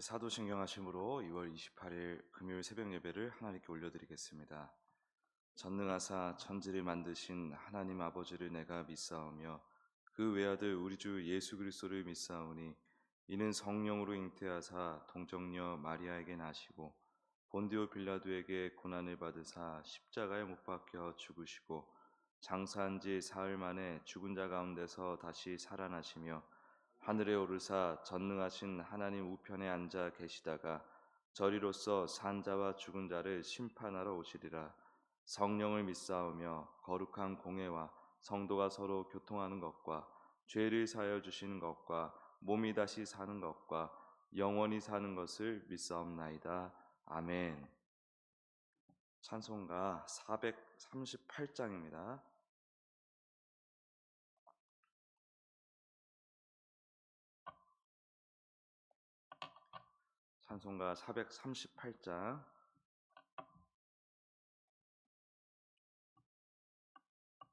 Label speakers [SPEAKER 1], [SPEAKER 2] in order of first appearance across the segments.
[SPEAKER 1] 사도신경 하심으로 2월 28일 금요일 새벽 예배를 하나님께 올려드리겠습니다. 전능하사 천지를 만드신 하나님 아버지를 내가 믿사오며 그 외아들 우리 주 예수 그리스도를 믿사오니 이는 성령으로 잉태하사 동정녀 마리아에게 나시고 본디오 빌라도에게 고난을 받으사 십자가에 못 박혀 죽으시고 장사한 지 사흘 만에 죽은 자 가운데서 다시 살아나시며 하늘에 오르사 전능하신 하나님 우편에 앉아 계시다가 저리로서 산 자와 죽은 자를 심판하러 오시리라. 성령을 믿사오며 거룩한 공회와 성도가 서로 교통하는 것과 죄를 사하여 주시는 것과 몸이 다시 사는 것과 영원히 사는 것을 믿사옵나이다. 아멘. 찬송가 438장입니다. 찬송가 438장.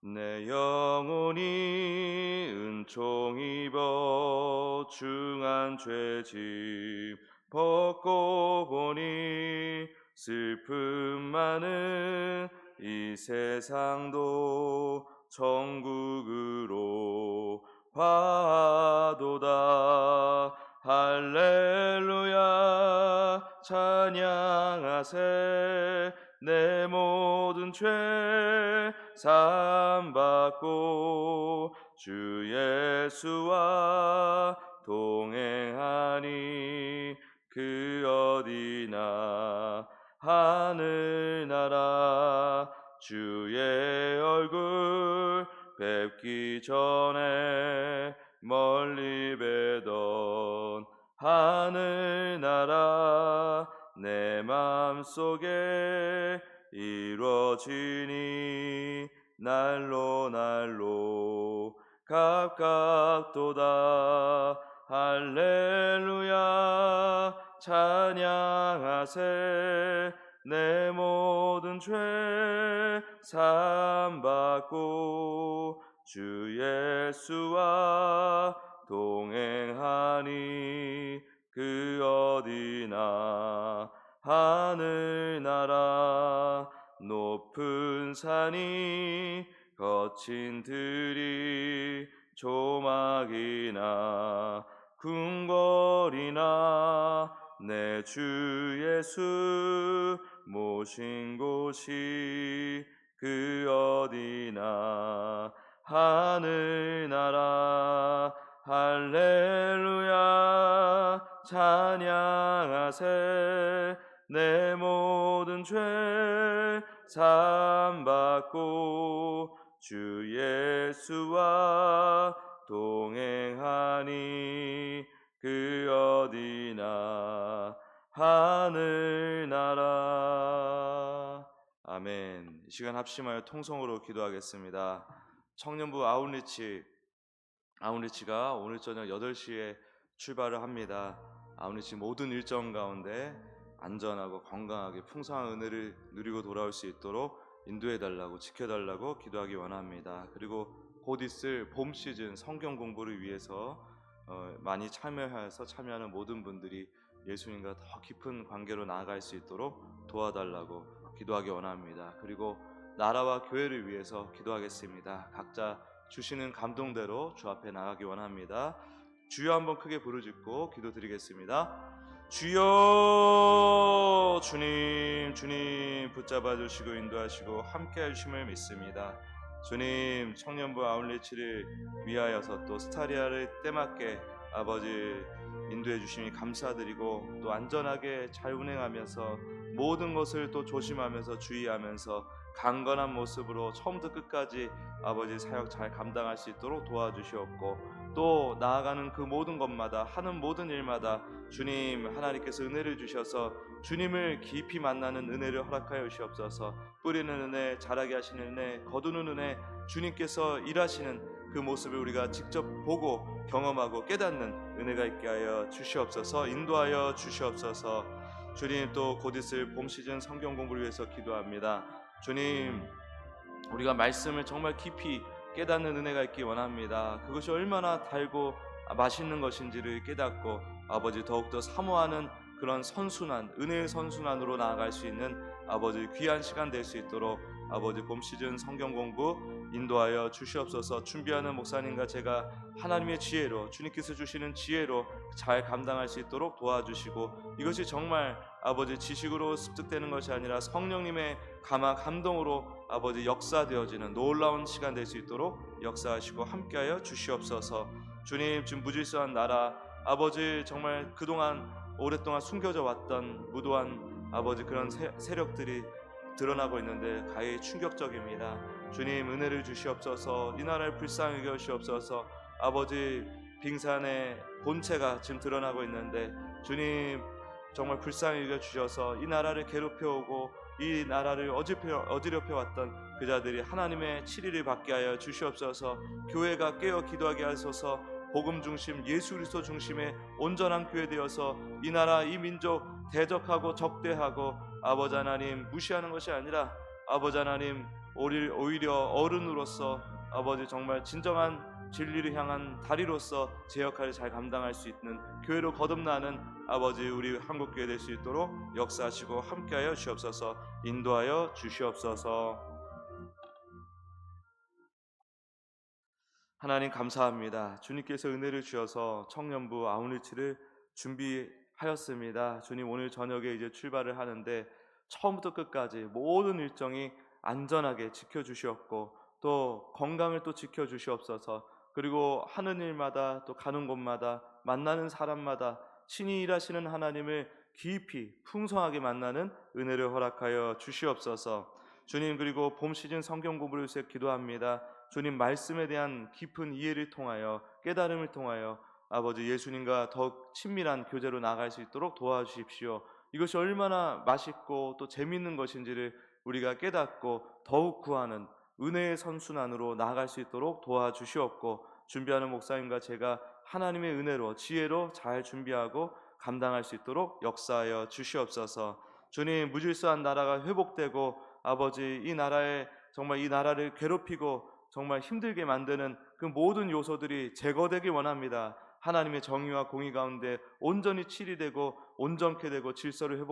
[SPEAKER 1] 내 영혼이 은총 입어 중한 죄짐 벗고 보니 슬픔 많은 이 세상도 천국으로 화도다. 할렐루야 찬양하세. 내 모든 죄 사함받고 주 예수와 동행하니 그 어디나 하늘나라. 주의 얼굴 뵙기 전에 멀리 뵈던 하늘나라. 내 맘속에 이루어지니 날로 날로 가깝도다. 할렐루야 찬양하세. 내 모든 죄 사함받고 주 예수와 동행하니 그 어디나 하늘나라. 높은 산이 거친 들이 조막이나 궁궐이나 내 주 예수 모신 곳이 그 어디나 하늘나라. 할렐루야 찬양하세. 내 모든 죄 사함받고 주 예수와 동행하니 그 어디나 하늘나라. 아멘. 이 시간 합심하여 통성으로 기도하겠습니다. 청년부 아웃리치가 오늘 저녁 8시에 출발을 합니다. 아웃리치 모든 일정 가운데 안전하고 건강하게 풍성한 은혜를 누리고 돌아올 수 있도록 인도해달라고 지켜달라고 기도하기 원합니다. 그리고 곧 있을 봄 시즌 성경 공부를 위해서 많이 참여하는 모든 분들이 예수님과 더 깊은 관계로 나아갈 수 있도록 도와달라고 기도하기 원합니다. 그리고 나라와 교회를 위해서 기도하겠습니다. 각자 주시는 감동대로 주 앞에 나가기 원합니다. 주여 한번 크게 부르짖고 기도드리겠습니다. 주여. 주님 붙잡아 주시고 인도하시고 함께 해주심을 믿습니다. 주님 청년부 아웃리치를 위하여서 또 스타리아를 때맞게 아버지 인도해 주심이 감사드리고 또 안전하게 잘 운행하면서 모든 것을 또 조심하면서 주의하면서 강건한 모습으로 처음부터 끝까지 아버지 사역 잘 감당할 수 있도록 도와주시옵고 또 나아가는 그 모든 것마다 하는 모든 일마다 주님 하나님께서 은혜를 주셔서 주님을 깊이 만나는 은혜를 허락하여 주시옵소서. 뿌리는 은혜, 자라게 하시는 은혜, 거두는 은혜, 주님께서 일하시는 그 모습을 우리가 직접 보고 경험하고 깨닫는 은혜가 있게 하여 주시옵소서. 인도하여 주시옵소서. 주님 또 곧 있을 봄 시즌 성경 공부를 위해서 기도합니다. 주님 우리가 말씀을 정말 깊이 깨닫는 은혜가 있기 원합니다. 그것이 얼마나 달고 맛있는 것인지를 깨닫고 아버지 더욱더 사모하는 그런 선순환, 은혜의 선순환으로 나아갈 수 있는 아버지 귀한 시간 될 수 있도록 아버지 봄 시즌 성경 공부 인도하여 주시옵소서. 준비하는 목사님과 제가 하나님의 지혜로, 주님께서 주시는 지혜로 잘 감당할 수 있도록 도와주시고, 이것이 정말 아버지 지식으로 습득되는 것이 아니라 성령님의 감동으로 아버지 역사되어지는 놀라운 시간 될 수 있도록 역사하시고 함께하여 주시옵소서. 주님, 지금 무질서한 나라 아버지, 정말 그동안 오랫동안 숨겨져 왔던 무도한 아버지 그런 세력들이 드러나고 있는데 가히 충격적입니다. 주님, 은혜를 주시옵소서. 이 나라를 불쌍히 여기시옵소서. 아버지, 빙산의 본체가 지금 드러나고 있는데 주님 정말 불쌍히 여겨주셔서 이 나라를 괴롭혀오고 이 나라를 어지럽혀 왔던 그 자들이 하나님의 치리를 받게 하여 주시옵소서. 교회가 깨어 기도하게 하소서. 복음 중심, 예수 그리스도 중심의 온전한 교회 되어서 이 나라 이 민족 대적하고 적대하고 아버지 하나님 무시하는 것이 아니라 아버지 하나님 오히려 어른으로서 아버지 정말 진정한 진리를 향한 다리로서 제 역할을 잘 감당할 수 있는 교회로 거듭나는 아버지 우리 한국교회 될 수 있도록 역사하시고 함께하여 주시옵소서. 인도하여 주시옵소서. 하나님 감사합니다. 주님께서 은혜를 주셔서 청년부 아웃리치를 준비하였습니다. 주님, 오늘 저녁에 이제 출발을 하는데 처음부터 끝까지 모든 일정이 안전하게 지켜주시옵고 또 건강을 또 지켜주시옵소서. 그리고 하는 일마다 또 가는 곳마다 만나는 사람마다 친히 일하시는 하나님을 깊이 풍성하게 만나는 은혜를 허락하여 주시옵소서. 주님, 그리고 봄 시즌 성경 공부를 위해 기도합니다. 주님 말씀에 대한 깊은 이해를 통하여 깨달음을 통하여 아버지 예수님과 더욱 친밀한 교제로 나아갈 수 있도록 도와주십시오. 이것이 얼마나 맛있고 또 재미있는 것인지를 우리가 깨닫고 더욱 구하는 은혜의 선순환으로 나아갈 수 있도록 도와주시옵고, 준비하는 목사님과 제가 하나님의 은혜로 지혜로 잘 준비하고 감당할 수 있도록 역사하여 주시옵소서. 주님, 무질서한 나라가 회복되고 아버지 이 나라에 정말 이 나라를 괴롭히고 정말 힘들게 만드는 그 모든 요소들이 제거되기 원합니다. 하나님의 정의와 공의 가운데 온전히 치리되고 온전케 되고 질서를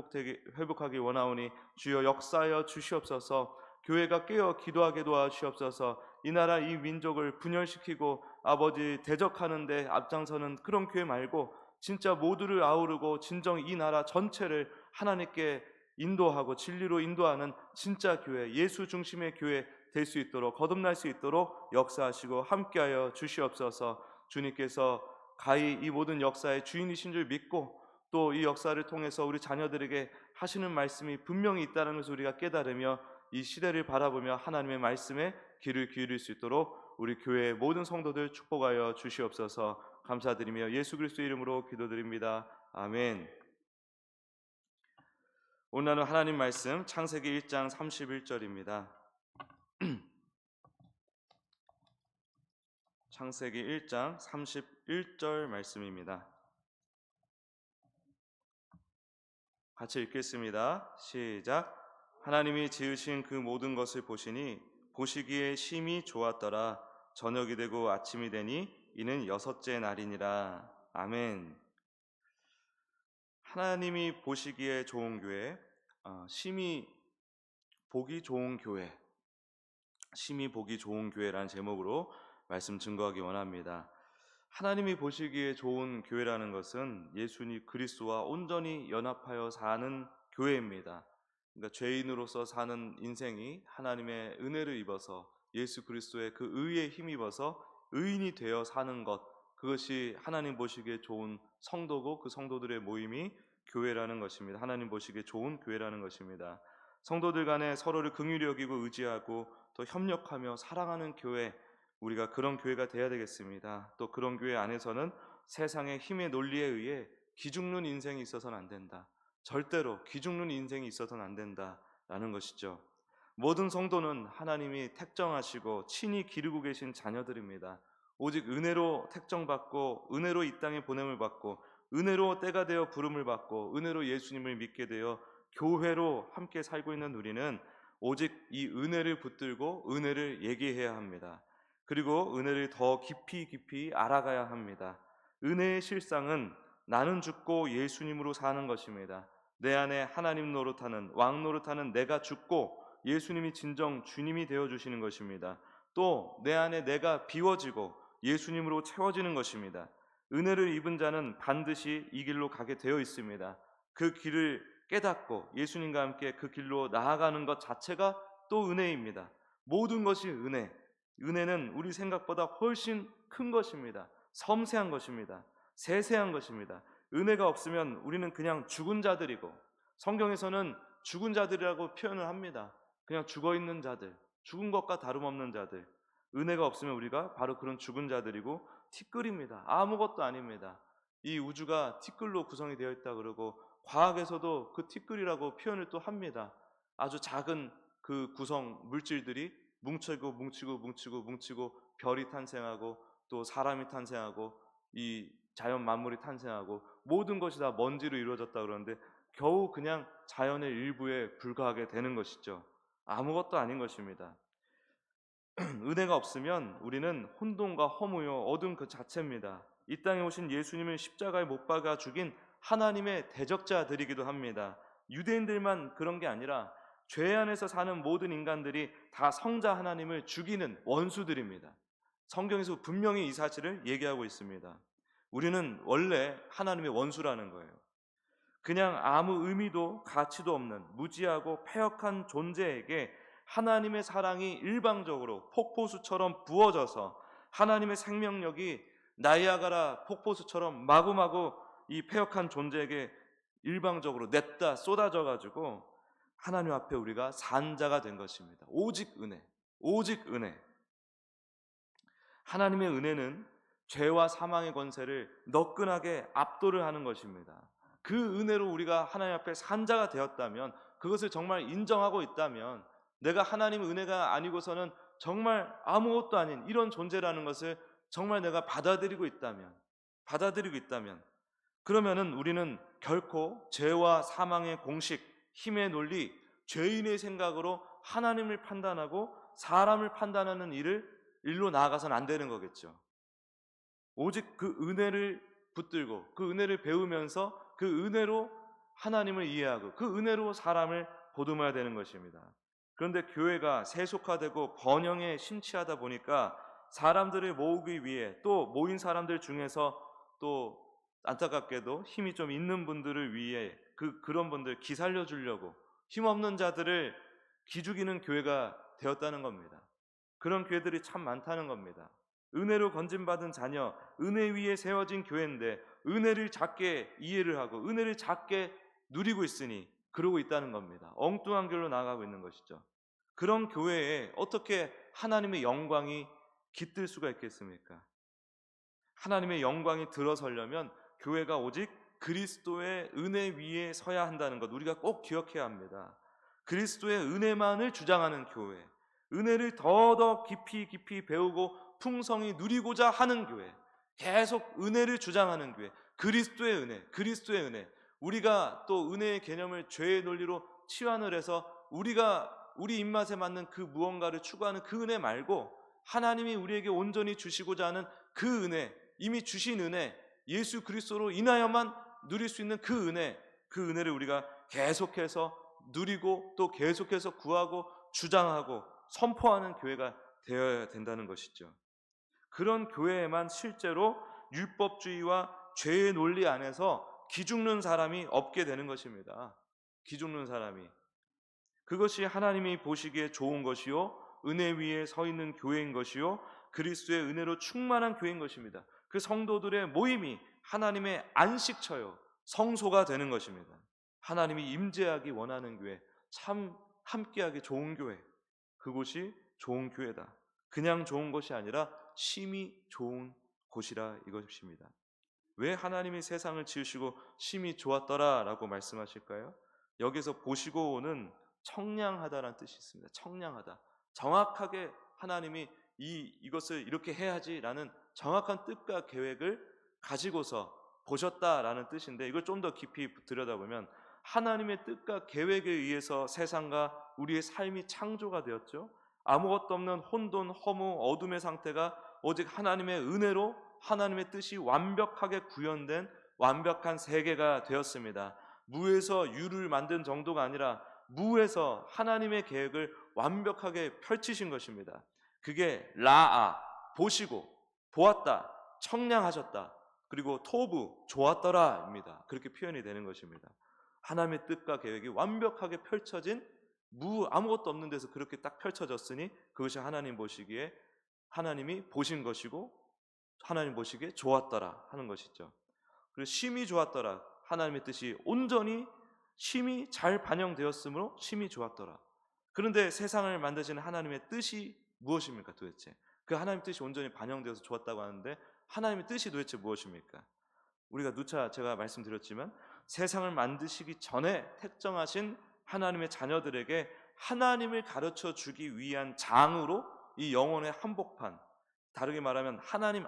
[SPEAKER 1] 회복하기 원하오니 주여 역사하여 주시옵소서. 교회가 깨어 기도하게 도와주시옵소서. 이 나라 이 민족을 분열시키고 아버지 대적하는데 앞장서는 그런 교회 말고 진짜 모두를 아우르고 진정 이 나라 전체를 하나님께 인도하고 진리로 인도하는 진짜 교회, 예수 중심의 교회 될 수 있도록 거듭날 수 있도록 역사하시고 함께하여 주시옵소서. 주님께서 가히 이 모든 역사의 주인이신 줄 믿고 또 이 역사를 통해서 우리 자녀들에게 하시는 말씀이 분명히 있다는 것을 우리가 깨달으며 이 시대를 바라보며 하나님의 말씀에 귀를 기울일 수 있도록 우리 교회의 모든 성도들 축복하여 주시옵소서. 감사드리며 예수 그리스도 이름으로 기도드립니다. 아멘. 오늘은 하나님 말씀 창세기 1장 31절입니다. 창세기 1장 31절 말씀입니다. 같이 읽겠습니다. 시작. 하나님이 지으신 그 모든 것을 보시니 보시기에 심히 좋았더라. 저녁이 되고 아침이 되니 이는 여섯째 날이니라. 아멘. 하나님이 보시기에 좋은 교회, 심히 보기 좋은 교회, 심히 보기 좋은 교회라는 제목으로 말씀 증거하기 원합니다. 하나님이 보시기에 좋은 교회라는 것은 예수님 그리스도와 온전히 연합하여 사는 교회입니다. 그러니까 죄인으로서 사는 인생이 하나님의 은혜를 입어서 예수 그리스도의 그 의에 힘입어서 의인이 되어 사는 것, 그것이 하나님 보시기에 좋은 성도고 그 성도들의 모임이 교회라는 것입니다. 하나님 보시기에 좋은 교회라는 것입니다. 성도들 간에 서로를 긍휼히 여기고 의지하고 또 협력하며 사랑하는 교회, 우리가 그런 교회가 되어야 되겠습니다. 또 그런 교회 안에서는 세상의 힘의 논리에 의해 기죽는 인생이 있어서는 안 된다. 절대로 기죽는 인생이 있어서는 안 된다라는 것이죠. 모든 성도는 하나님이 택정하시고 친히 기르고 계신 자녀들입니다. 오직 은혜로 택정받고 은혜로 이 땅에 보냄을 받고 은혜로 때가 되어 부름을 받고 은혜로 예수님을 믿게 되어 교회로 함께 살고 있는 우리는 오직 이 은혜를 붙들고 은혜를 얘기해야 합니다. 그리고 은혜를 더 깊이 알아가야 합니다. 은혜의 실상은 나는 죽고 예수님으로 사는 것입니다. 내 안에 하나님 노릇하는 왕 노릇하는 내가 죽고 예수님이 진정 주님이 되어 주시는 것입니다. 또 내 안에 내가 비워지고 예수님으로 채워지는 것입니다. 은혜를 입은 자는 반드시 이 길로 가게 되어 있습니다. 그 길을 깨닫고 예수님과 함께 그 길로 나아가는 것 자체가 또 은혜입니다. 모든 것이 은혜. 은혜는 우리 생각보다 훨씬 큰 것입니다. 섬세한 것입니다. 세세한 것입니다. 은혜가 없으면 우리는 그냥 죽은 자들이고, 성경에서는 죽은 자들이라고 표현을 합니다. 그냥 죽어있는 자들, 죽은 것과 다름없는 자들. 은혜가 없으면 우리가 바로 그런 죽은 자들이고 티끌입니다. 아무것도 아닙니다. 이 우주가 티끌로 구성이 되어 있다 그러고, 과학에서도 그 티끌이라고 표현을 또 합니다. 아주 작은 그 구성 물질들이 뭉치고 별이 탄생하고 또 사람이 탄생하고 이 자연 만물이 탄생하고 모든 것이 다 먼지로 이루어졌다 그러는데 겨우 그냥 자연의 일부에 불과하게 되는 것이죠. 아무것도 아닌 것입니다. 은혜가 없으면 우리는 혼돈과 허무요 어둠 그 자체입니다. 이 땅에 오신 예수님을 십자가에 못 박아 죽인 하나님의 대적자들이기도 합니다. 유대인들만 그런 게 아니라 죄 안에서 사는 모든 인간들이 다 성자 하나님을 죽이는 원수들입니다. 성경에서 분명히 이 사실을 얘기하고 있습니다. 우리는 원래 하나님의 원수라는 거예요. 그냥 아무 의미도 가치도 없는 무지하고 패역한 존재에게 하나님의 사랑이 일방적으로 폭포수처럼 부어져서 하나님의 생명력이 나이아가라 폭포수처럼 마구마구 이 패역한 존재에게 일방적으로 냈다 쏟아져 가지고 하나님 앞에 우리가 산자가 된 것입니다. 오직 은혜, 오직 은혜. 하나님의 은혜는 죄와 사망의 권세를 너끈하게 압도를 하는 것입니다. 그 은혜로 우리가 하나님 앞에 산자가 되었다면, 그것을 정말 인정하고 있다면, 내가 하나님의 은혜가 아니고서는 정말 아무것도 아닌 이런 존재라는 것을 정말 내가 받아들이고 있다면 그러면은 우리는 결코 죄와 사망의 공식, 힘의 논리, 죄인의 생각으로 하나님을 판단하고 사람을 판단하는 일로 나아가서는 안 되는 거겠죠. 오직 그 은혜를 붙들고 그 은혜를 배우면서 그 은혜로 하나님을 이해하고 그 은혜로 사람을 보듬어야 되는 것입니다. 그런데 교회가 세속화되고 번영에 심취하다 보니까 사람들을 모으기 위해 또 모인 사람들 중에서 또 안타깝게도 힘이 좀 있는 분들을 위해 그런 분들 기살려 주려고 힘없는 자들을 기죽이는 교회가 되었다는 겁니다. 그런 교회들이 참 많다는 겁니다. 은혜로 건진받은 자녀, 은혜 위에 세워진 교회인데 은혜를 작게 이해를 하고 은혜를 작게 누리고 있으니 그러고 있다는 겁니다. 엉뚱한 길로 나아가고 있는 것이죠. 그런 교회에 어떻게 하나님의 영광이 깃들 수가 있겠습니까? 하나님의 영광이 들어서려면 교회가 오직 그리스도의 은혜 위에 서야 한다는 것 우리가 꼭 기억해야 합니다. 그리스도의 은혜만을 주장하는 교회, 은혜를 더더 깊이 배우고 풍성히 누리고자 하는 교회, 계속 은혜를 주장하는 교회, 그리스도의 은혜. 우리가 또 은혜의 개념을 죄의 논리로 치환을 해서 우리 입맛에 맞는 그 무언가를 추구하는 그 은혜 말고 하나님이 우리에게 온전히 주시고자 하는 그 은혜, 이미 주신 은혜, 예수 그리스도로 인하여만 누릴 수 있는 그 은혜를 우리가 계속해서 누리고 또 계속해서 구하고 주장하고 선포하는 교회가 되어야 된다는 것이죠. 그런 교회에만 실제로 율법주의와 죄의 논리 안에서 기죽는 사람이 없게 되는 것입니다. 기죽는 사람이. 그것이 하나님이 보시기에 좋은 것이요 은혜 위에 서 있는 교회인 것이요 그리스도의 은혜로 충만한 교회인 것입니다. 그 성도들의 모임이 하나님의 안식처요 성소가 되는 것입니다. 하나님이 임재하기 원하는 교회, 참 함께하기 좋은 교회, 그곳이 좋은 교회다. 그냥 좋은 것이 아니라 심히 좋은 곳이라 이것입니다. 왜 하나님이 세상을 지으시고 심히 좋았더라 라고 말씀하실까요? 여기서 보시고는 청량하다라는 뜻이 있습니다. 청량하다. 정확하게 하나님이 이것을 이렇게 해야지라는 정확한 뜻과 계획을 가지고서 보셨다라는 뜻인데, 이걸 좀 더 깊이 들여다보면 하나님의 뜻과 계획에 의해서 세상과 우리의 삶이 창조가 되었죠. 아무것도 없는 혼돈, 허무, 어둠의 상태가 오직 하나님의 은혜로 하나님의 뜻이 완벽하게 구현된 완벽한 세계가 되었습니다. 무에서 유를 만든 정도가 아니라 무에서 하나님의 계획을 완벽하게 펼치신 것입니다. 그게 라아, 보시고, 보았다, 청량하셨다, 그리고 토부, 좋았더라입니다. 그렇게 표현이 되는 것입니다. 하나님의 뜻과 계획이 완벽하게 펼쳐진 아무것도 없는 데서 그렇게 딱 펼쳐졌으니 그것이 하나님 보시기에 하나님이 보신 것이고 하나님 보시기에 좋았더라 하는 것이죠. 그리고 심히 좋았더라, 하나님의 뜻이 온전히 심히 잘 반영되었으므로 심히 좋았더라. 그런데 세상을 만드시는 하나님의 뜻이 무엇입니까 도대체? 그 하나님의 뜻이 온전히 반영되어서 좋았다고 하는데 하나님의 뜻이 도대체 무엇입니까? 우리가 누차 제가 말씀드렸지만 세상을 만드시기 전에 택정하신 하나님의 자녀들에게 하나님을 가르쳐 주기 위한 장으로 이 영혼의 한복판, 다르게 말하면 하나님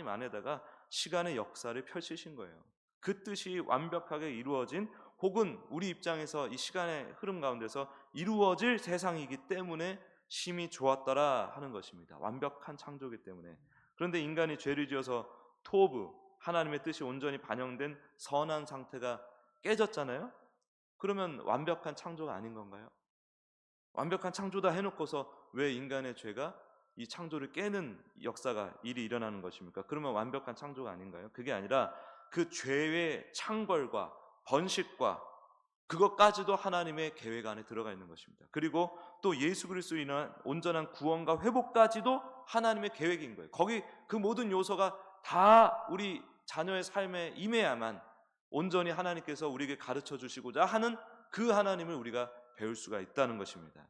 [SPEAKER 1] 안에다가 시간의 역사를 펼치신 거예요. 그 뜻이 완벽하게 이루어진, 혹은 우리 입장에서 이 시간의 흐름 가운데서 이루어질 세상이기 때문에 심히 좋았더라 하는 것입니다. 완벽한 창조이기 때문에. 그런데 인간이 죄를 지어서 토브, 하나님의 뜻이 온전히 반영된 선한 상태가 깨졌잖아요. 그러면 완벽한 창조가 아닌 건가요? 완벽한 창조다 해놓고서 왜 인간의 죄가 이 창조를 깨는 일이 일어나는 것입니까? 그러면 완벽한 창조가 아닌가요? 그게 아니라 그 죄의 창궐과 번식과 그것까지도 하나님의 계획 안에 들어가 있는 것입니다. 그리고 또 예수 그리스도로 인한 온전한 구원과 회복까지도 하나님의 계획인 거예요. 거기 그 모든 요소가 다 우리 자녀의 삶에 임해야만 온전히 하나님께서 우리에게 가르쳐 주시고자 하는 그 하나님을 우리가 배울 수가 있다는 것입니다.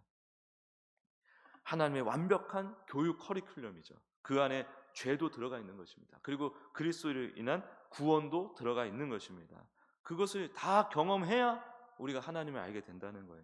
[SPEAKER 1] 하나님의 완벽한 교육 커리큘럼이죠. 그 안에 죄도 들어가 있는 것입니다. 그리고 그리스도로 인한 구원도 들어가 있는 것입니다. 그것을 다 경험해야 우리가 하나님을 알게 된다는 거예요.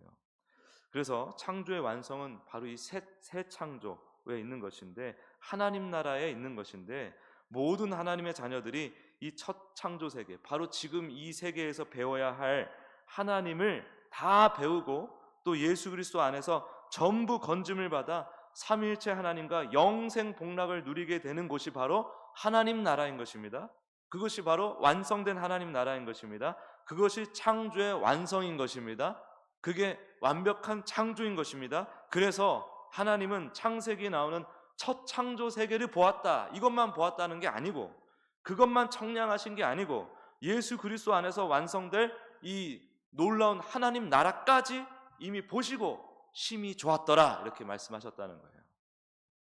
[SPEAKER 1] 그래서 창조의 완성은 바로 이 새 창조에 있는 것인데, 하나님 나라에 있는 것인데, 모든 하나님의 자녀들이 이 첫 창조 세계, 바로 지금 이 세계에서 배워야 할 하나님을 다 배우고 또 예수 그리스도 안에서 전부 건짐을 받아 삼위일체 하나님과 영생 복락을 누리게 되는 곳이 바로 하나님 나라인 것입니다. 그것이 바로 완성된 하나님 나라인 것입니다. 그것이 창조의 완성인 것입니다. 그게 완벽한 창조인 것입니다. 그래서 하나님은 창세기에 나오는 첫 창조 세계를 보았다, 이것만 보았다는 게 아니고, 그것만 청량하신 게 아니고, 예수 그리스도 안에서 완성될 이 놀라운 하나님 나라까지 이미 보시고 심히 좋았더라 이렇게 말씀하셨다는 거예요.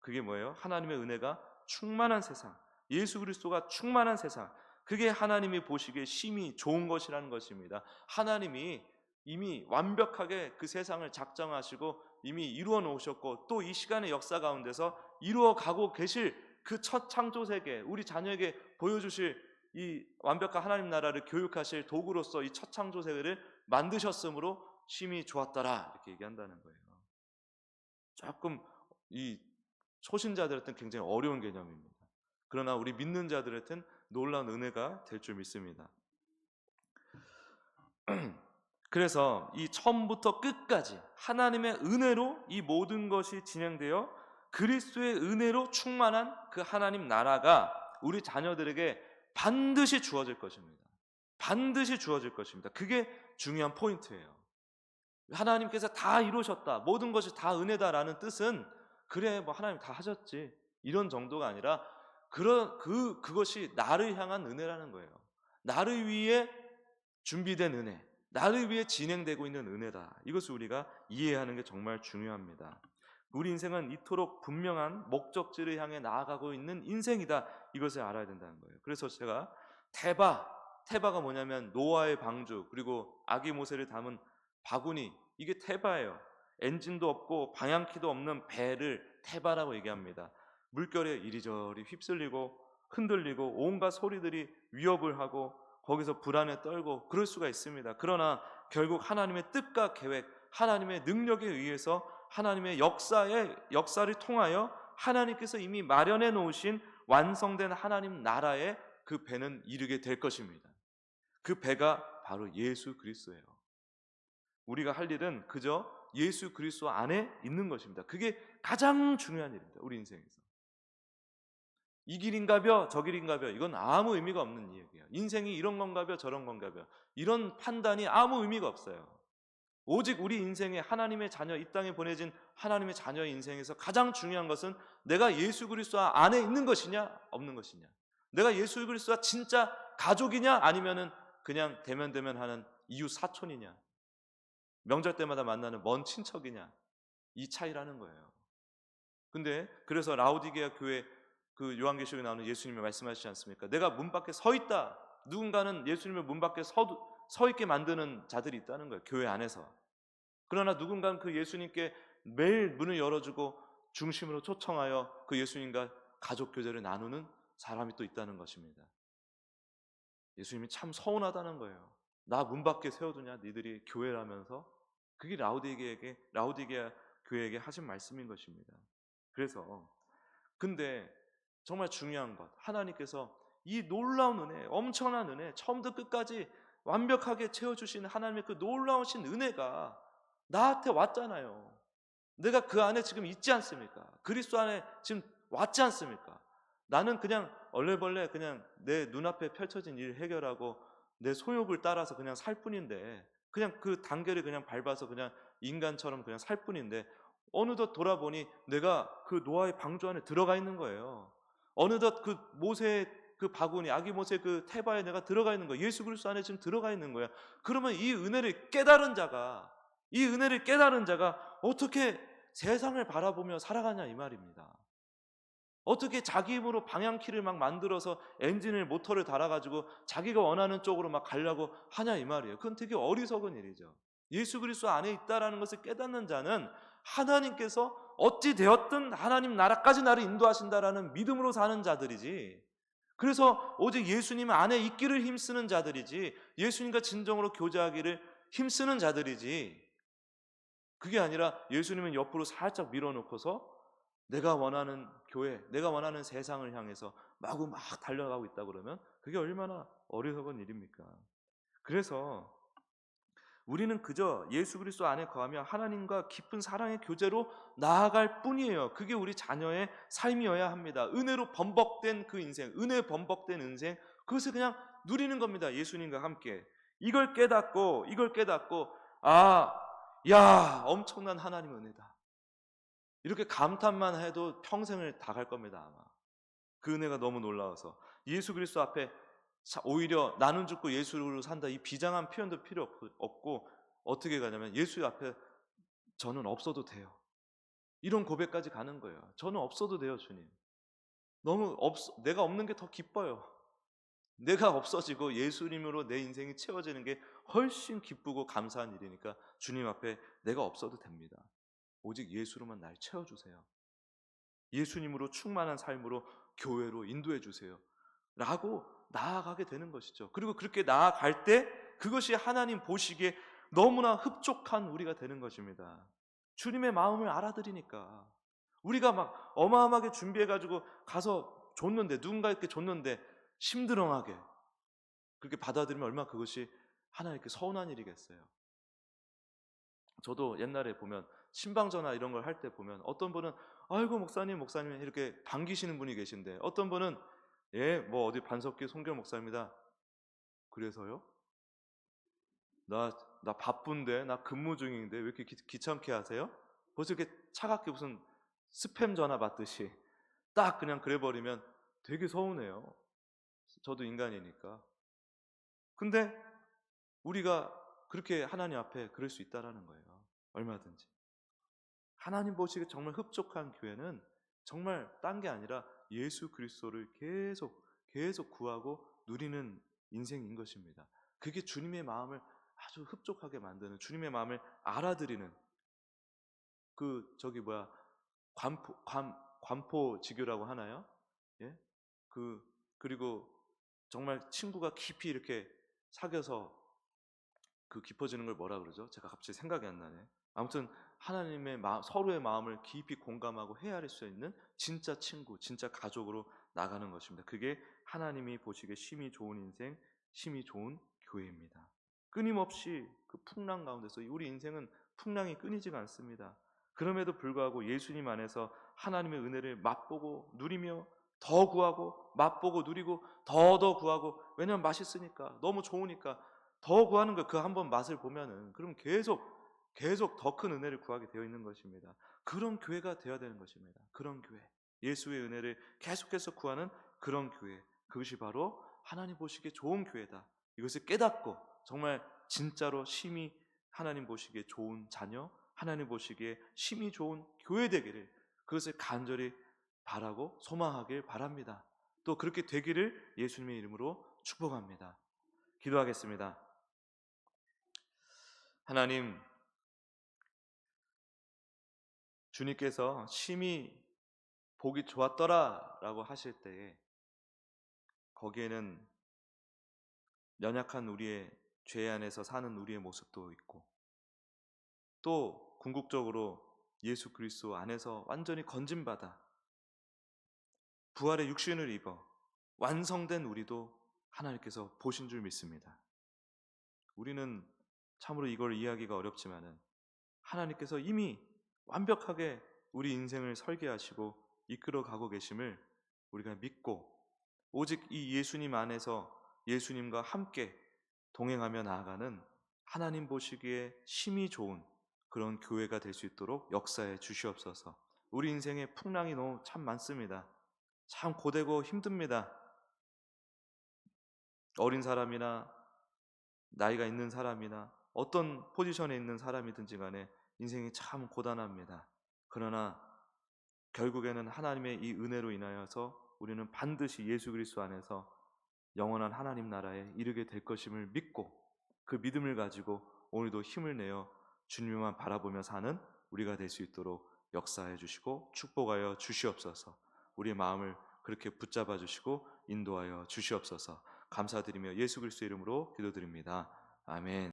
[SPEAKER 1] 그게 뭐예요? 하나님의 은혜가 충만한 세상, 예수 그리스도가 충만한 세상, 그게 하나님이 보시기에 심히 좋은 것이라는 것입니다. 하나님이 이미 완벽하게 그 세상을 작정하시고 이미 이루어 놓으셨고, 또 이 시간의 역사 가운데서 이루어 가고 계실 그 첫 창조 세계, 우리 자녀에게 보여주실 이 완벽한 하나님 나라를 교육하실 도구로서 이 첫 창조 세계를 만드셨으므로 심히 좋았더라 이렇게 얘기한다는 거예요. 조금 이 초신자들한테는 굉장히 어려운 개념입니다. 그러나 우리 믿는 자들한테는 놀라운 은혜가 될 줄 믿습니다. 그래서 이 처음부터 끝까지 하나님의 은혜로 이 모든 것이 진행되어 그리스도의 은혜로 충만한 그 하나님 나라가 우리 자녀들에게 반드시 주어질 것입니다. 반드시 주어질 것입니다. 그게 중요한 포인트예요. 하나님께서 다 이루셨다, 모든 것이 다 은혜다라는 뜻은 그래 뭐 하나님 다 하셨지 이런 정도가 아니라 그것이 나를 향한 은혜라는 거예요. 나를 위해 준비된 은혜, 나를 위해 진행되고 있는 은혜다. 이것을 우리가 이해하는 게 정말 중요합니다. 우리 인생은 이토록 분명한 목적지를 향해 나아가고 있는 인생이다, 이것을 알아야 된다는 거예요. 그래서 제가 테바가 뭐냐면 노아의 방주, 그리고 아기 모세를 담은 바구니, 이게 테바예요. 엔진도 없고 방향키도 없는 배를 테바라고 얘기합니다. 물결에 이리저리 휩쓸리고 흔들리고 온갖 소리들이 위협을 하고 거기서 불안에 떨고 그럴 수가 있습니다. 그러나 결국 하나님의 뜻과 계획, 하나님의 능력에 의해서 하나님의 역사를 통하여 하나님께서 이미 마련해 놓으신 완성된 하나님 나라에 그 배는 이르게 될 것입니다. 그 배가 바로 예수 그리스도예요. 우리가 할 일은 그저 예수 그리스도 안에 있는 것입니다. 그게 가장 중요한 일입니다. 우리 인생에서. 이 길인가벼 저 길인가벼 이건 아무 의미가 없는 얘기예요. 인생이 이런 건가벼 저런 건가벼 이런 판단이 아무 의미가 없어요. 오직 우리 인생에 하나님의 자녀, 이 땅에 보내진 하나님의 자녀의 인생에서 가장 중요한 것은 내가 예수 그리스도 안에 있는 것이냐 없는 것이냐, 내가 예수 그리스도와 진짜 가족이냐 아니면은 그냥 대면대면하는 이웃 사촌이냐, 명절 때마다 만나는 먼 친척이냐, 이 차이라는 거예요. 근데 그래서 라오디게아 교회 그 요한계시록에 나오는 예수님이 말씀하시지 않습니까? 내가 문 밖에 서 있다. 누군가는 예수님을 문 밖에 서 있게 만드는 자들이 있다는 거예요. 교회 안에서. 그러나 누군가는 그 예수님께 매일 문을 열어주고 중심으로 초청하여 그 예수님과 가족 교제를 나누는 사람이 또 있다는 것입니다. 예수님이 참 서운하다는 거예요. 나 문 밖에 세워두냐 니들이 교회라면서. 그게 라오디게아 교회에게 하신 말씀인 것입니다. 그래서 근데 정말 중요한 것, 하나님께서 이 놀라운 은혜, 엄청난 은혜, 처음부터 끝까지 완벽하게 채워주시는 하나님의 그 놀라우신 은혜가 나한테 왔잖아요. 내가 그 안에 지금 있지 않습니까? 그리스도 안에 지금 왔지 않습니까? 나는 그냥 얼레벌레 그냥 내 눈앞에 펼쳐진 일 해결하고 내 소욕을 따라서 그냥 살 뿐인데, 그냥 그 단계를 그냥 밟아서 그냥 인간처럼 그냥 살 뿐인데, 어느덧 돌아보니 내가 그 노아의 방주 안에 들어가 있는 거예요. 어느덧 그 모세의 그 바구니, 아기 모세 그 태바에 내가 들어가 있는 거예요. 예수 그리스도 안에 지금 들어가 있는 거예요. 그러면 이 은혜를 깨달은 자가 어떻게 세상을 바라보며 살아가냐 이 말입니다. 어떻게 자기 힘으로 방향키를 막 만들어서 엔진을 모터를 달아가지고 자기가 원하는 쪽으로 막 가려고 하냐 이 말이에요. 그건 되게 어리석은 일이죠. 예수 그리스도 안에 있다라는 것을 깨닫는 자는 하나님께서 어찌 되었든 하나님 나라까지 나를 인도하신다라는 믿음으로 사는 자들이지, 그래서 오직 예수님 안에 있기를 힘쓰는 자들이지, 예수님과 진정으로 교제하기를 힘쓰는 자들이지, 그게 아니라 예수님은 옆으로 살짝 밀어놓고서 내가 원하는 교회, 내가 원하는 세상을 향해서 마구 막 달려가고 있다 그러면 그게 얼마나 어리석은 일입니까? 그래서 우리는 그저 예수 그리스도 안에 거하며 하나님과 깊은 사랑의 교제로 나아갈 뿐이에요. 그게 우리 자녀의 삶이어야 합니다. 은혜로 번복된 그 인생, 은혜 번복된 인생, 그것을 그냥 누리는 겁니다. 예수님과 함께. 이걸 깨닫고 아, 야, 엄청난 하나님의 은혜다, 이렇게 감탄만 해도 평생을 다 갈 겁니다. 아마 그 은혜가 너무 놀라워서 예수 그리스도 앞에 오히려 나는 죽고 예수로 산다, 이 비장한 표현도 필요 없고 어떻게 가냐면 예수 앞에 저는 없어도 돼요, 이런 고백까지 가는 거예요. 저는 없어도 돼요 주님. 내가 없는 게 더 기뻐요. 내가 없어지고 예수님으로 내 인생이 채워지는 게 훨씬 기쁘고 감사한 일이니까 주님 앞에 내가 없어도 됩니다. 오직 예수로만 날 채워주세요. 예수님으로 충만한 삶으로 교회로 인도해 주세요 라고 나아가게 되는 것이죠. 그리고 그렇게 나아갈 때 그것이 하나님 보시기에 너무나 흡족한 우리가 되는 것입니다. 주님의 마음을 알아들으니까. 우리가 막 어마어마하게 준비해가지고 가서 줬는데, 누군가에게 줬는데 심드렁하게 그렇게 받아들이면 얼마나 그것이 하나님께 서운한 일이겠어요. 저도 옛날에 보면 신방전화 이런 걸 할 때 보면 어떤 분은 아이고 목사님 이렇게 반기시는 분이 계신데, 어떤 분은 예, 뭐 어디 반석기 송교 목사입니다. 그래서요? 나 바쁜데, 나 근무 중인데 왜 이렇게 귀찮게 하세요? 벌써 이렇게 차갑게 무슨 스팸 전화 받듯이 딱 그냥 그래 버리면 되게 서운해요. 저도 인간이니까. 근데 우리가 그렇게 하나님 앞에 그럴 수 있다라는 거예요. 얼마든지. 하나님 보시기에 정말 흡족한 교회는 정말 딴 게 아니라 예수 그리스도를 계속 구하고 누리는 인생인 것입니다. 그게 주님의 마음을 아주 흡족하게 만드는, 주님의 마음을 알아들이는 그 관포지교라고 하나요? 예? 그리고 정말 친구가 깊이 이렇게 사귀어서 그 깊어지는 걸 뭐라 그러죠? 제가 갑자기 생각이 안 나네. 아무튼 하나님의 서로의 마음을 깊이 공감하고 헤아릴 수 있는 진짜 친구, 진짜 가족으로 나가는 것입니다. 그게 하나님이 보시기에 심히 좋은 인생, 심히 좋은 교회입니다. 끊임없이 그 풍랑 가운데서 우리 인생은 풍랑이 끊이지가 않습니다. 그럼에도 불구하고 예수님 안에서 하나님의 은혜를 맛보고 누리며 더 구하고 맛보고 누리고 더 구하고, 왜냐면 맛있으니까, 너무 좋으니까 더 구하는 거. 그 한번 맛을 보면은 그럼 계속 더 큰 은혜를 구하게 되어 있는 것입니다. 그런 교회가 되어야 되는 것입니다. 그런 교회, 예수의 은혜를 계속해서 구하는 그런 교회, 그것이 바로 하나님 보시기에 좋은 교회다. 이것을 깨닫고 정말 진짜로 심히 하나님 보시기에 좋은 자녀, 하나님 보시기에 심히 좋은 교회 되기를, 그것을 간절히 바라고 소망하길 바랍니다. 또 그렇게 되기를 예수님의 이름으로 축복합니다. 기도하겠습니다. 하나님, 주님께서 심히 보기 좋았더라 라고 하실 때에 거기에는 연약한 우리의 죄 안에서 사는 우리의 모습도 있고, 또 궁극적으로 예수 그리스도 안에서 완전히 건진받아 부활의 육신을 입어 완성된 우리도 하나님께서 보신 줄 믿습니다. 우리는 참으로 이걸 이해하기가 어렵지만은 하나님께서 이미 완벽하게 우리 인생을 설계하시고 이끌어 가고 계심을 우리가 믿고, 오직 이 예수님 안에서 예수님과 함께 동행하며 나아가는 하나님 보시기에 심히 좋은 그런 교회가 될 수 있도록 역사해 주시옵소서. 우리 인생에 풍랑이 너무 참 많습니다. 참 고되고 힘듭니다. 어린 사람이나 나이가 있는 사람이나 어떤 포지션에 있는 사람이든지 간에 인생이 참 고단합니다. 그러나 결국에는 하나님의 이 은혜로 인하여서 우리는 반드시 예수 그리스도 안에서 영원한 하나님 나라에 이르게 될 것임을 믿고, 그 믿음을 가지고 오늘도 힘을 내어 주님만 바라보며 사는 우리가 될 수 있도록 역사해 주시고 축복하여 주시옵소서. 우리의 마음을 그렇게 붙잡아 주시고 인도하여 주시옵소서. 감사드리며 예수 그리스도 이름으로 기도드립니다. 아멘.